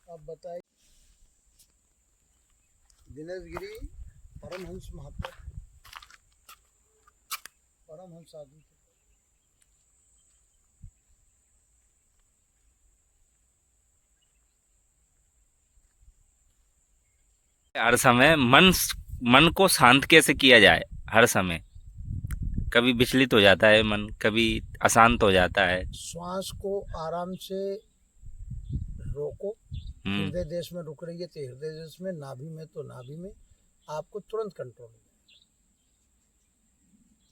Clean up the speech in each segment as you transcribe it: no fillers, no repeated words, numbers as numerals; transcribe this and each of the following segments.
आप बताइए। दिनेश गिरी परमहंस महात्मा, परमहंस साधु थे। हर समय मन को शांत कैसे किया जाए। हर समय कभी विचलित हो जाता है मन, कभी अशांत हो जाता है। श्वास को आराम से रोको। हृदय देश में रुक रही है तो हृदय देश में, नाभि में तो नाभि में, आपको तुरंत कंट्रोल हो जाए।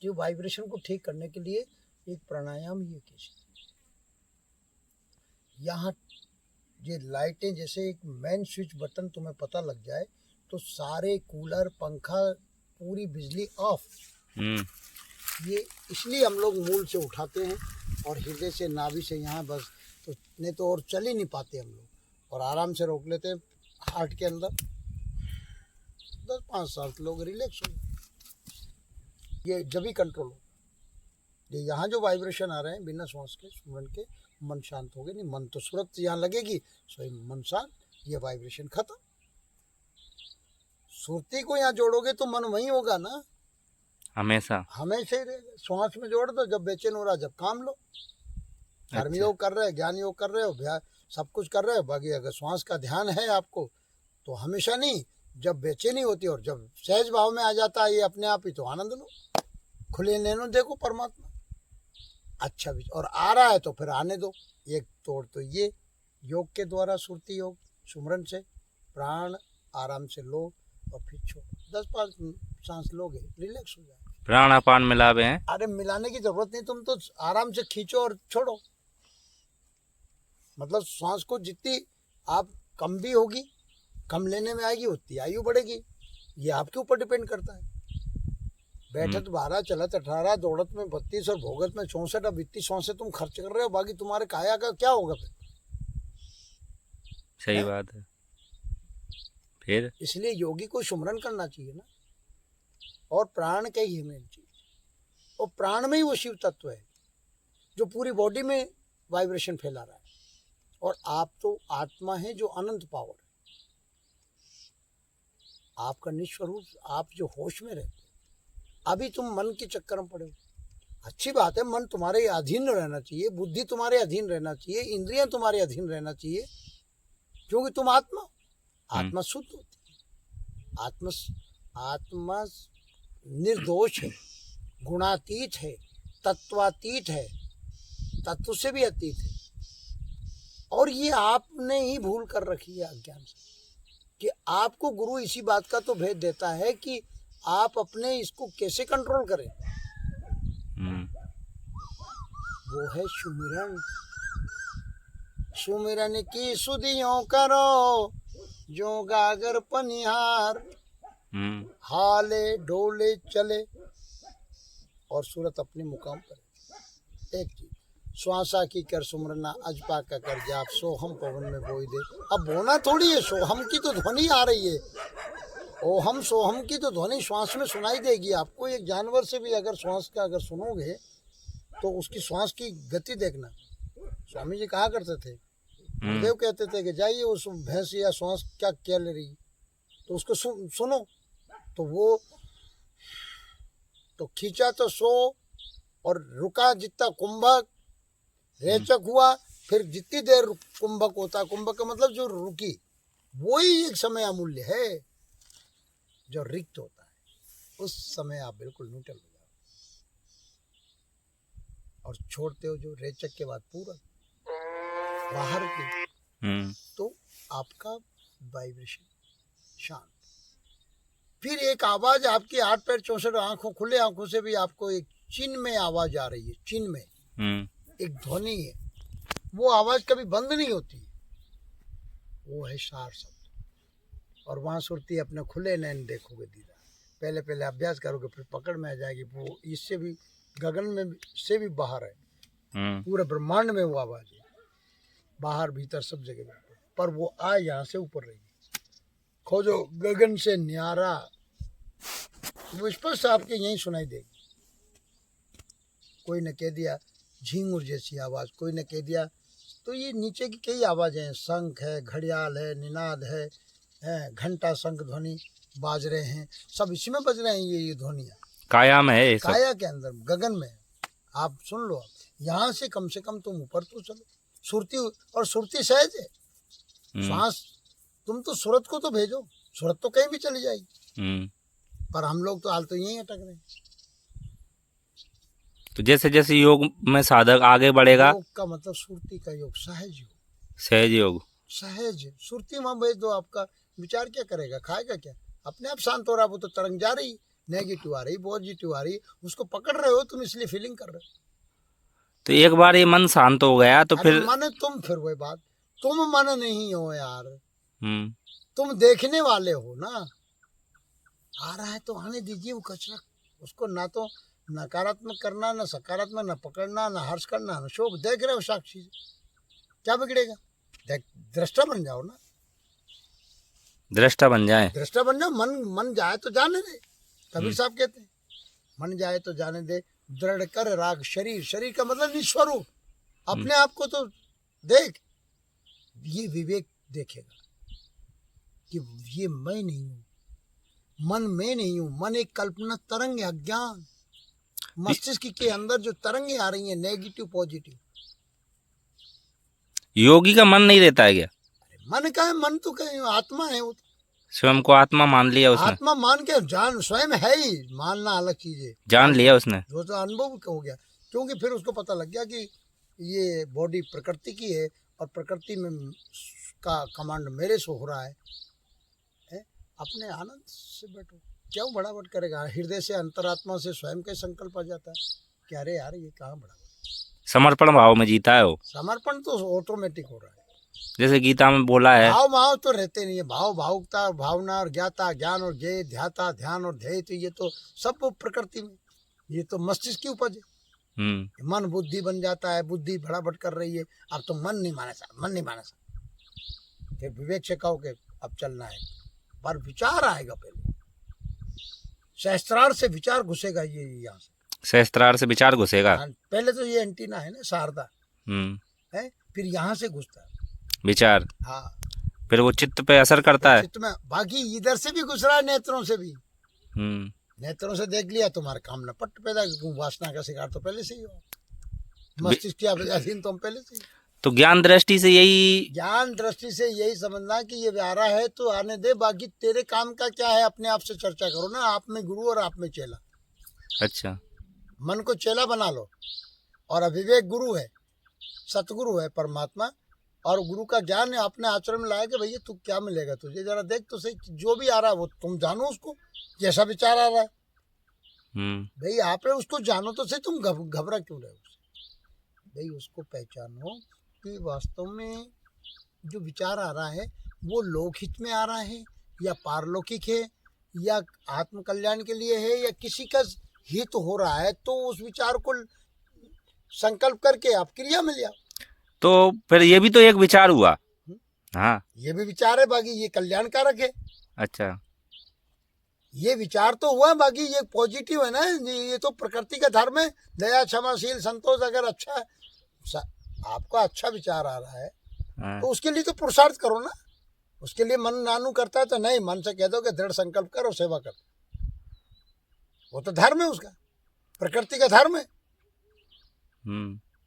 जो वाइब्रेशन को ठीक करने के लिए एक प्राणायाम ही कीजिए। यहाँ ये लाइटें जैसे एक मेन स्विच बटन तुम्हें पता लग जाए तो सारे कूलर पंखा पूरी बिजली ऑफ। ये इसलिए हम लोग मूल से उठाते हैं और हृदय से नाभि से यहाँ बस, तो नहीं तो और चल ही नहीं पाते हम लोग। और आराम से रोक लेते हैं हार्ट के अंदर 10-5 साल लोग रिलैक्स हो। ये जब भी कंट्रोल हो। ये यहाँ जो वाइब्रेशन आ रहे हैं बिना श्वास के सुमरन के, मन शांत हो गए। नहीं मन तो सुरत यहाँ लगेगी, सो मन शांत, ये वाइब्रेशन खत्म। सुरती को यहाँ जोड़ोगे तो मन वहीं होगा ना, हमेशा ही रहेगा। श्वास में जोड़ दो, जब बेचैन हो रहा जब काम लो। कर्म योग कर रहे हो, ज्ञान योग कर रहे हो, सब कुछ कर रहे हो। बाकी अगर श्वास का ध्यान है आपको तो हमेशा नहीं, जब बेचैनी होती है और जब सहज भाव में आ जाता है ये अपने आप ही, तो आनंद लो, खुले नैनों देखो परमात्मा। अच्छा भी और आ रहा है तो फिर आने दो। एक तोड़ तो ये योग के द्वारा, सुरती योग सुमरन से प्राण आराम से लो और फिर छोड़ो। 10-5 सांस लोगे रिलैक्स हो जाए। प्राण अपान मिलावे हैं। अरे मिलाने की जरूरत नहीं, तुम तो आराम से खींचो और छोड़ो। मतलब श्वास को जितनी आप कम भी होगी, कम लेने में आएगी उतनी आयु बढ़ेगी। ये आपके ऊपर डिपेंड करता है। बैठत 12, चलत 18, दौड़त में 32 और भोगत में 64। अब इतनी सांसें तुम खर्च कर रहे हो, बाकी तुम्हारे काया का क्या होगा फिर? सही बात है। फिर इसलिए योगी को सुमरन करना चाहिए ना, और प्राण के ही मेन चीज। और प्राण में ही वो शिव तत्व है जो पूरी बॉडी में वाइब्रेशन फैला रहा है। और आप तो आत्मा है जो अनंत पावर है। आपका निस्वरूप, आप जो होश में रहते हो। अभी तुम मन के चक्कर में पड़े हो। अच्छी बात है, मन तुम्हारे अधीन रहना चाहिए, बुद्धि तुम्हारे अधीन रहना चाहिए, इंद्रियां तुम्हारे अधीन रहना चाहिए, क्योंकि तुम आत्मा शुद्ध होती है। आत्मा निर्दोष है, गुणातीत है, तत्वातीत है, तत्व से भी अतीत है। और ये आपने ही भूल कर रखी है अज्ञान से, कि आपको गुरु इसी बात का तो भेद देता है कि आप अपने इसको कैसे कंट्रोल करें। वो है सुमिरन। सुमिरन की सुधियों करो जो गागर पनिहार, हाले डोले चले और सूरत अपने मुकाम पर। एक चीज, श्वासा की कर सुमरना, अजपा का कर जाप, सोहम पवन में बोई दे। अब बोना थोड़ी है, सोहम की तो ध्वनि आ रही है। ओहम सोहम की तो ध्वनि श्वास में सुनाई देगी आपको। एक जानवर से भी अगर श्वास का अगर सुनोगे तो उसकी श्वास की गति देखना। स्वामी जी कहा करते थे, गुरुदेव कहते थे कि जाइए उस भैंस या श्वास क्या ले रही, तो उसको सुनो। तो वो तो खींचा तो सो, और रुका जितना कुंभक रेचक हुआ, फिर जितनी देर कुंभक होता, कुंभक का मतलब जो रुकी, वही एक समय अमूल्य है। जो रिक्त होता है उस समय आप बिल्कुल न्यूट्रल हो जाओ और छोड़ते हो जो रेचक के बाद पूरा बाहर की, तो आपका वाइब्रेशन शांत। फिर एक आवाज आपकी 8 पैर 64 आंखों, खुले आंखों से भी आपको एक चिन्ह में आवाज आ रही है। चिन्ह में एक ध्वनि है, वो आवाज कभी बंद नहीं होती, वो है सार शब्द। और वहां सुरती अपने खुले नैन देखोगे दीदा। पहले अभ्यास करोगे फिर पकड़ में आ जाएगी। वो इससे भी गगन में से भी बाहर है, पूरे ब्रह्मांड में वो आवाज है, बाहर भीतर सब जगह। पर वो आ यहाँ से ऊपर रहेगी। खोजो गगन से न्यारा, वो स्पष्ट आपके यहीं सुनाई देगी। कोई ने कह दिया झींगुर जैसी आवाज, कोई ने कह दिया तो ये नीचे की कई आवाजें हैं, शंख है, घड़ियाल है, निनाद है, घंटा शंख ध्वनि बाज रहे हैं, सब इसी में बज रहे हैं ये ध्वनियाँ काया में है ये सब। काया के अंदर, गगन में। आप सुन लो, यहाँ से कम तुम ऊपर तो चलो। सुरती, और सुरती सहज है, श्वास, तुम तो सूरत को तो भेजो, सूरत तो कहीं भी चली जाएगी, पर हम लोग तो हाल तो यहीं अटक रहे हैं। तो जैसे जैसे योग में साधक आगे बढ़ेगा, योग का मतलब सुरती का योग, सहज योग, सहज योग, सहज सुरती में भेज दो, आपका विचार क्या करेगा, खाएगा क्या, अपने आप शांत हो रहा है। वो तो तरंग जा रही, नेगेटिव आ रही, पॉजिटिव आ रही, उसको पकड़ रहे हो तुम, इसलिए फीलिंग कर रहे हो। तो एक बार ये मन शांत हो गया तो फिर मन, तुम फिर वही बात, तुम मन नहीं हो यार, तुम देखने वाले हो ना। आ रहा है तो आने दीजिए वो कचरा, उसको ना तो नकारात्मक करना, ना सकारात्मक, ना पकड़ना, ना हर्ष करना, ना शोक। देख रहे हो साक्षी से, क्या बिगड़ेगा, दृष्टा बन जाओ ना, दृष्टा बन जाए, दृष्टा बन जाओ। मन जाए तो जाने दे, कबीर साहब कहते हैं मन जाए तो जाने दे, दृढ़ कर राग शरीर। शरीर का मतलब निस्वरूप, अपने आप को तो देख। ये विवेक देखेगा कि ये मैं नहीं हूँ, मन में नहीं हूँ, मन एक कल्पना तरंग है, अज्ञान मस्तिष्क के अंदर जो तरंगे आ रही हैं, नेगेटिव पॉजिटिव। योगी का मन नहीं रहता है क्या? मन का है, मन तो कहीं आत्मा है, वो तो स्वयं को आत्मा मान लिया उसने, आत्मा मान के जान, स्वयं है ही, मानना अलग चीज है, जान लिया उसने, वो तो अनुभव हो गया। क्योंकि फिर उसको पता लग गया कि ये बॉडी प्रकृति की है और प्रकृति में का कमांड मेरे से हो रहा है। अपने आनंद से बैठो, क्यों बड़ाबड़ करेगा। हृदय से, अंतरात्मा से स्वयं का संकल्प आ जाता है कि अरे यार ये कहाँ बड़ाबड़। समर्पण भाव में जीता है वो, समर्पण तो ऑटोमेटिक हो रहा है। जैसे गीता में बोला है, भाव तो रहते नहीं है, भावुकता, भावना और ज्ञाता, ज्ञान और ज्ञेय, ध्याता, ध्यान और ध्येय, तो ये तो सब प्रकृति में, ये तो मस्तिष्क की उपज है। मन बुद्धि बन जाता है, बुद्धि बड़ाबड़ कर रही है, अब तो मन नहीं माना फिर विवेक से कहो कि अब चलना है, पर विचार आएगा पहले, सहस्त्रार से विचार घुसेगा, ये यहाँ से सहस्त्रार से विचार घुसेगा। पहले तो ये एंटीना है ना, शारदा है, फिर यहाँ से घुसता है विचार, हाँ, फिर वो चित्त पे असर करता है, चित्त में। बाकी इधर से भी घुस रहा है, नेत्रों से भी, नेत्रों से देख लिया, तुम्हारा काम न पट पैदा, वासना का शिकार तो पहले से ही हो, मस्तिष्क की अधीन तो हम पहले से ही। तो ज्ञान दृष्टि से यही समझना कि ये आ है तो आने दे, बाकी तेरे काम का क्या है, अपने आप से चर्चा करो ना, आप में गुरु और आप में चेला। अच्छा, मन को चेला बना लो, और अविवेक गुरु है, सतगुरु है परमात्मा, और गुरु का ज्ञान है, अपने आचरण में लाया कि भैया तू क्या मिलेगा तुझे, जरा देख तो सही, जो भी आ रहा है वो तुम जानो, उसको जैसा विचार आ रहा है भाई आप उसको जानो तो सही, तुम घबरा क्यों रहे हो भाई, उसको पहचानो कि वास्तव में जो विचार आ रहा है वो लोकहित में आ रहा है या पारलौकिक है या आत्म कल्याण के लिए है या किसी का हित हो रहा है, तो उस विचार को संकल्प करके आप क्रिया में लिया। तो फिर ये भी तो एक विचार हुआ, हाँ ये भी विचार है, बाकी ये कल्याणकारक है। अच्छा, ये विचार तो हुआ, बाकी ये पॉजिटिव है ना, ये तो प्रकृति का धर्म है, दया, क्षमाशील, संतोष। अगर अच्छा आपका अच्छा विचार आ रहा है तो उसके लिए तो पुरुषार्थ करो ना, उसके लिए मन नानू करता है तो नहीं, मन से कह दो कि दृढ़ संकल्प करो, सेवा कर, वो तो धर्म है उसका, प्रकृति का धर्म है।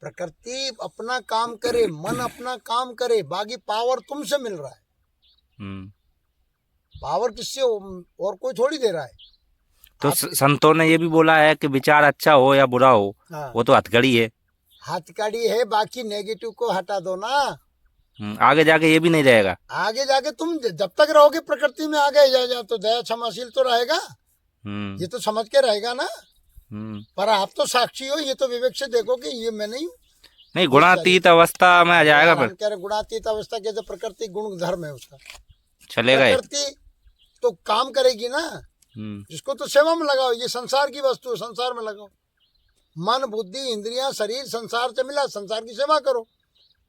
प्रकृति अपना काम करे, मन अपना काम करे, बाकी पावर तुमसे मिल रहा है। पावर किससे, और कोई थोड़ी दे रहा है। तो संतों ने ये भी बोला है कि विचार अच्छा हो या बुरा हो, वो तो हथकड़ी है, हथकड़ी है, बाकी नेगेटिव को हटा दो ना, आगे जाके ये भी नहीं रहेगा। आगे जाके तुम जब तक रहोगे प्रकृति में, आगे जा तो दया क्षमाशील तो रहेगा, ये तो समझ के रहेगा ना, पर आप तो साक्षी हो, ये तो विवेक से देखो कि ये मैं नहीं हूँ। नहीं, गुणातीत अवस्था में आ जाएगा फिर, कह रहे गुणातीत अवस्था के, प्रकृति गुण धर्म है उसका, चलेगा, प्रकृति तो काम करेगी ना, जिसको तो सेवा में लगाओ, ये संसार की वस्तु है, संसार में लगाओ, मन बुद्धि इंद्रियां शरीर संसार से मिला, संसार की सेवा करो,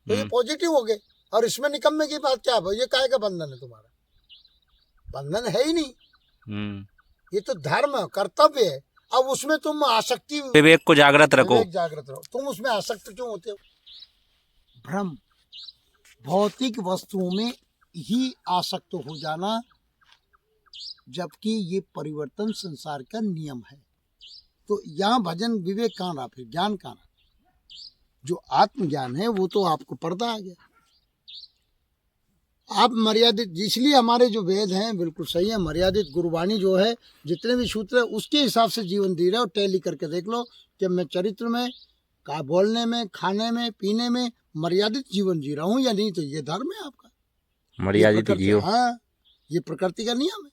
तो ये पॉजिटिव हो गए। और इसमें निकम्मे की बात क्या है, ये काहे का बंधन है, तुम्हारा बंधन है ही नहीं, ये तो धर्म कर्तव्य है। अब उसमें तुम आसक्ति, विवेक को जागृत रखो, जागृत रहो, तुम उसमें आसक्त क्यों होते हो, भ्रम, भौतिक वस्तुओं में ही आसक्त हो जाना, जबकि ये परिवर्तन संसार का नियम है। तो यहाँ भजन विवेक कहाँ रहा, फिर ज्ञान कहाँ रहा? जो आत्मज्ञान है वो तो आपको पर्दा आ गया। आप मर्यादित, इसलिए हमारे जो वेद हैं बिल्कुल सही है। मर्यादित गुरुवाणी जो है, जितने भी सूत्र है उसके हिसाब से जीवन जी रहे हो। टैली करके देख लो कि मैं चरित्र में, का बोलने में, खाने में, पीने में मर्यादित जीवन जी रहा हूँ या नहीं। तो ये धर्म है आपका, मर्यादित जियो। हाँ, ये प्रकृति का नियम है।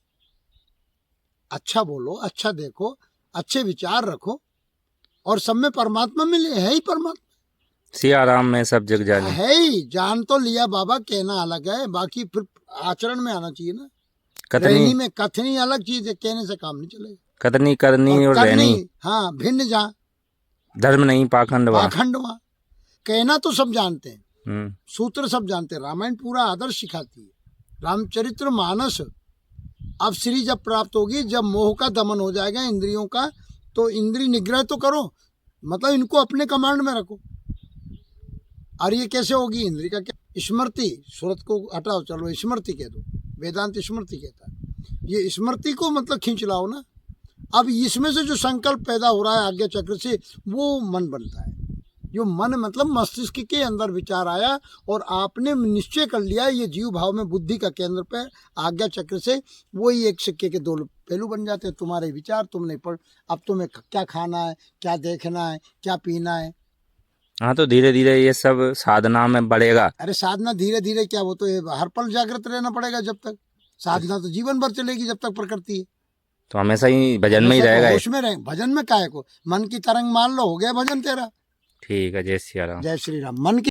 अच्छा बोलो, अच्छा देखो, अच्छे विचार रखो, और सब में परमात्मा मिले, है ही परमात्मा। सिया राम में सब जग जाने। है ही, जान तो लिया बाबा, कहना अलग है, बाकी फिर आचरण में आना चाहिए ना। रहनी में कथनी अलग चीज है, कहने से काम नहीं चलेगा। कथनी करनी और रहनी, हाँ, भिन्न जहाँ धर्म नहीं पाखंडवा। पाखंडवा। कहना तो सब जानते हैं, सूत्र सब जानते हैं। रामायण पूरा आदर्श सिखाती है। रामचरित्र मानस अब श्री जब प्राप्त होगी, जब मोह का दमन हो जाएगा इंद्रियों का, तो इंद्रिय निग्रह तो करो, मतलब इनको अपने कमांड में रखो। और ये कैसे होगी? इंद्रिय का क्या स्मृति, सूरत को हटाओ, चलो स्मृति कह दो, वेदांत स्मृति कहता है। ये स्मृति को मतलब खींच लाओ ना। अब इसमें से जो संकल्प पैदा हो रहा है आज्ञा चक्र से, वो मन बनता है। जो मन मतलब मस्तिष्क के अंदर विचार आया और आपने निश्चय कर लिया, ये जीव भाव में बुद्धि का केंद्र पे आज्ञा चक्र से, वही एक सिक्के के दो पहलू बन जाते हैं। तुम्हारे विचार तुमने पढ़, अब तुम्हें क्या खाना है, क्या देखना है, क्या पीना है। हाँ, तो धीरे धीरे ये सब साधना में बढ़ेगा। अरे साधना धीरे धीरे क्या, वो तो हर पल जागृत रहना पड़ेगा। जब तक साधना तो जीवन भर चलेगी, जब तक प्रकृति है। तो हमेशा ही भजन में ही रहेगा। होश में रहे, भजन में काहे को, मन की तरंग मान लो, हो गया भजन तेरा। ठीक है, जय सिया राम। जय श्री राम। मन की